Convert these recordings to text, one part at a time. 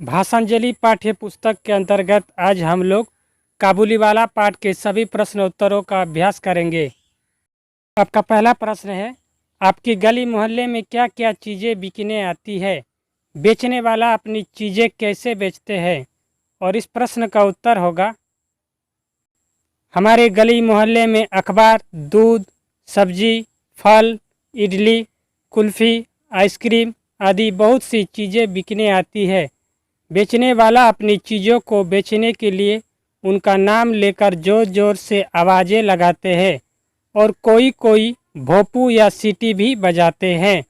भाषांजलि पाठ्य पुस्तक के अंतर्गत आज हम लोग काबुलीवाला पाठ के सभी प्रश्न उत्तरों का अभ्यास करेंगे। आपका पहला प्रश्न है, आपकी गली मोहल्ले में क्या क्या चीज़ें बिकने आती है? बेचने वाला अपनी चीज़ें कैसे बेचते हैं? और इस प्रश्न का उत्तर होगा, हमारे गली मोहल्ले में अखबार, दूध, सब्जी, फल, इडली, कुल्फ़ी, आइसक्रीम आदि बहुत सी चीज़ें बिकने आती है। बेचने वाला अपनी चीज़ों को बेचने के लिए उनका नाम लेकर ज़ोर ज़ोर से आवाज़ें लगाते हैं और कोई कोई भोंपू या सीटी भी बजाते हैं।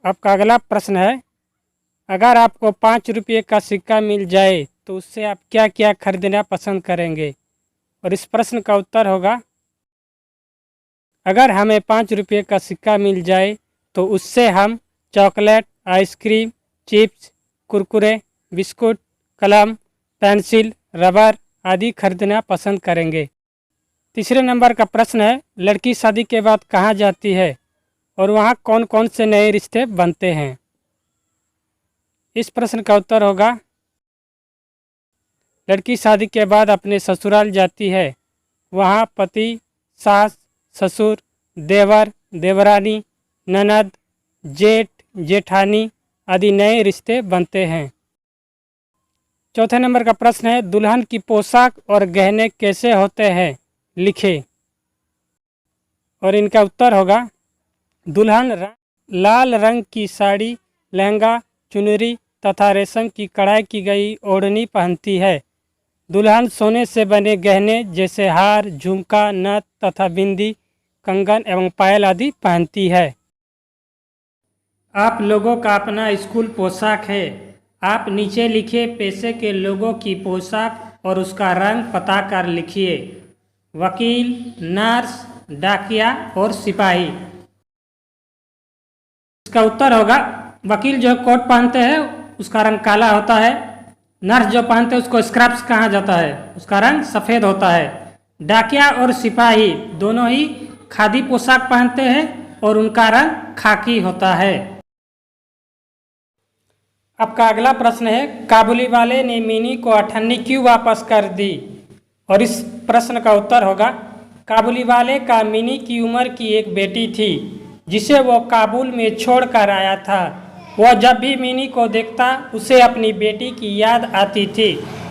आपका अगला प्रश्न है, अगर आपको 5 रुपये का सिक्का मिल जाए तो उससे आप क्या क्या खरीदना पसंद करेंगे? और इस प्रश्न का उत्तर होगा, अगर हमें 5 रुपये का सिक्का मिल जाए तो उससे हम chocolate, ice cream, chips, Kurkure, biscuit, कलम, पेंसिल, रबर आदि खरीदना पसंद करेंगे। तीसरे नंबर का प्रश्न है, लड़की शादी के बाद कहाँ जाती है और वहाँ कौन कौन से नए रिश्ते बनते हैं? इस प्रश्न का उत्तर होगा, लड़की शादी के बाद अपने ससुराल जाती है। वहाँ पति, सास, ससुर, देवर, देवरानी, ननद, जेठ, जेठानी आदि नए रिश्ते बनते हैं। चौथे नंबर का प्रश्न है, दुल्हन की पोशाक और गहने कैसे होते हैं? लिखें। और इनका उत्तर होगा, दुल्हन लाल रंग की साड़ी, लहंगा, चुनरी तथा रेशम की कढ़ाई की गई ओढ़नी पहनती है। दुल्हन सोने से बने गहने जैसे हार, झुमका, नथ तथा बिंदी, कंगन एवं पायल आदि पहनती है। आप लोगों का अपना स्कूल पोशाक है। आप नीचे लिखे पेशे के लोगों की पोशाक और उसका रंग पता कर लिखिए। वकील, नर्स, डाकिया और सिपाही। इसका उत्तर होगा, वकील जो कोट पहनते हैं उसका रंग काला होता है। नर्स जो पहनते हैं उसको स्क्रब्स कहा जाता है, उसका रंग सफ़ेद होता है। डाकिया और सिपाही दोनों ही खादी पोशाक पहनते हैं और उनका रंग खाकी होता है। आपका अगला प्रश्न है, काबुली वाले ने मिनी को अठन्नी क्यों वापस कर दी? और इस प्रश्न का उत्तर होगा, काबुली वाले का मिनी की उम्र की एक बेटी थी जिसे वो काबुल में छोड़कर आया था। वह जब भी मिनी को देखता उसे अपनी बेटी की याद आती थी,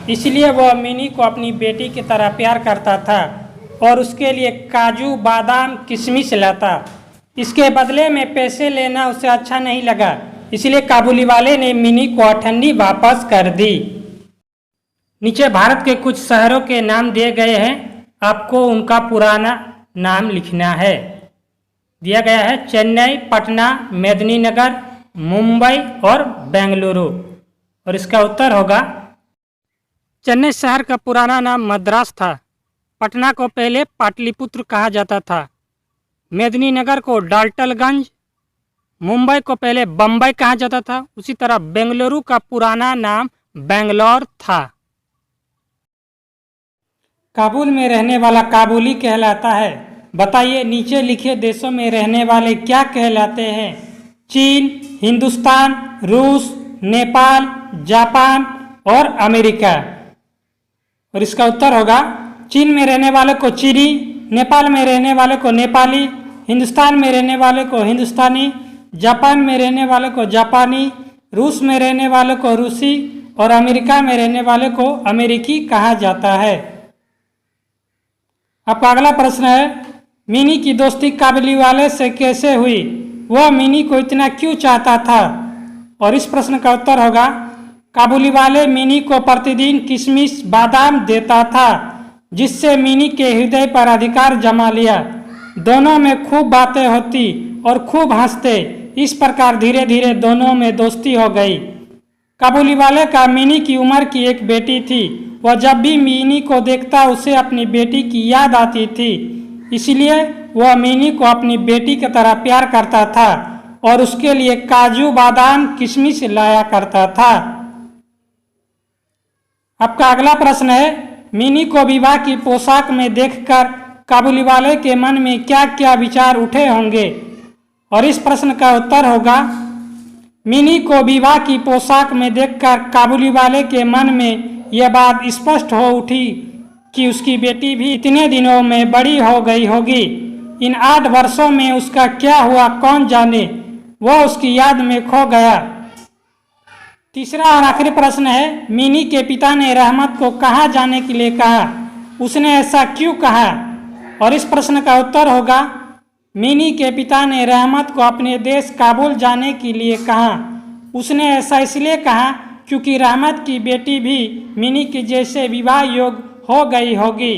इसलिए वह मिनी को अपनी बेटी की तरह प्यार करता था और उसके लिए काजू, बादाम, किशमिश लाता। इसके बदले में पैसे लेना उसे अच्छा नहीं लगा, इसलिए काबुली वाले ने मिनी को अठन्नी वापस कर दी। नीचे भारत के कुछ शहरों के नाम दिए गए हैं, आपको उनका पुराना नाम लिखना है। दिया गया है चेन्नई, पटना, मेदिनीनगर, मुंबई और बेंगलुरु। और इसका उत्तर होगा, चेन्नई शहर का पुराना नाम मद्रास था। पटना को पहले पाटलिपुत्र कहा जाता था। मेदिनीनगर को डाल्टनगंज, मुंबई को पहले बम्बई कहा जाता था। उसी तरह बेंगलुरु का पुराना नाम बेंगलौर था। काबुल में रहने वाला काबुली कहलाता है। बताइए नीचे लिखे देशों में रहने वाले क्या कहलाते हैं? चीन, हिंदुस्तान, रूस, नेपाल, जापान और अमेरिका। और इसका उत्तर होगा, चीन में रहने वाले को चीनी, नेपाल में रहने वाले को नेपाली, हिंदुस्तान में रहने वाले को हिंदुस्तानी, जापान में रहने वाले को जापानी, रूस में रहने वाले को रूसी और अमेरिका में रहने वाले को अमेरिकी कहा जाता है। आपका अगला प्रश्न है, मिनी की दोस्ती काबुली वाले से कैसे हुई? वह मिनी को इतना क्यों चाहता था? और इस प्रश्न का उत्तर होगा, काबुली वाले मिनी को प्रतिदिन किशमिश, बादाम देता था जिससे मिनी के हृदय पर अधिकार जमा लिया। दोनों में खूब बातें होती और खूब हंसते। इस प्रकार धीरे धीरे दोनों में दोस्ती हो गई। काबुली वाले का मिनी की उम्र की एक बेटी थी। वह जब भी मिनी को देखता उसे अपनी बेटी की याद आती थी, इसलिए वह मिनी को अपनी बेटी की तरह प्यार करता था और उसके लिए काजू, बादाम, किशमिश लाया करता था। आपका अगला प्रश्न है, मिनी को विवाह की पोशाक में देखकर काबुली वाले के मन में क्या क्या विचार उठे होंगे? और इस प्रश्न का उत्तर होगा, मिनी को विवाह की पोशाक में देखकर काबुली वाले के मन में यह बात स्पष्ट हो उठी कि उसकी बेटी भी इतने दिनों में बड़ी हो गई होगी। इन 8 वर्षों में उसका क्या हुआ कौन जाने, वह उसकी याद में खो गया। तीसरा और आखिरी प्रश्न है, मिनी के पिता ने रहमत को कहाँ जाने के लिए कहा, उसने ऐसा क्यों कहा? और इस प्रश्न का उत्तर होगा, मिनी के पिता ने रहमत को अपने देश काबुल जाने के लिए कहा। उसने ऐसा इसलिए कहा क्योंकि रहमत की बेटी भी मिनी के जैसे विवाह योग्य हो गई होगी।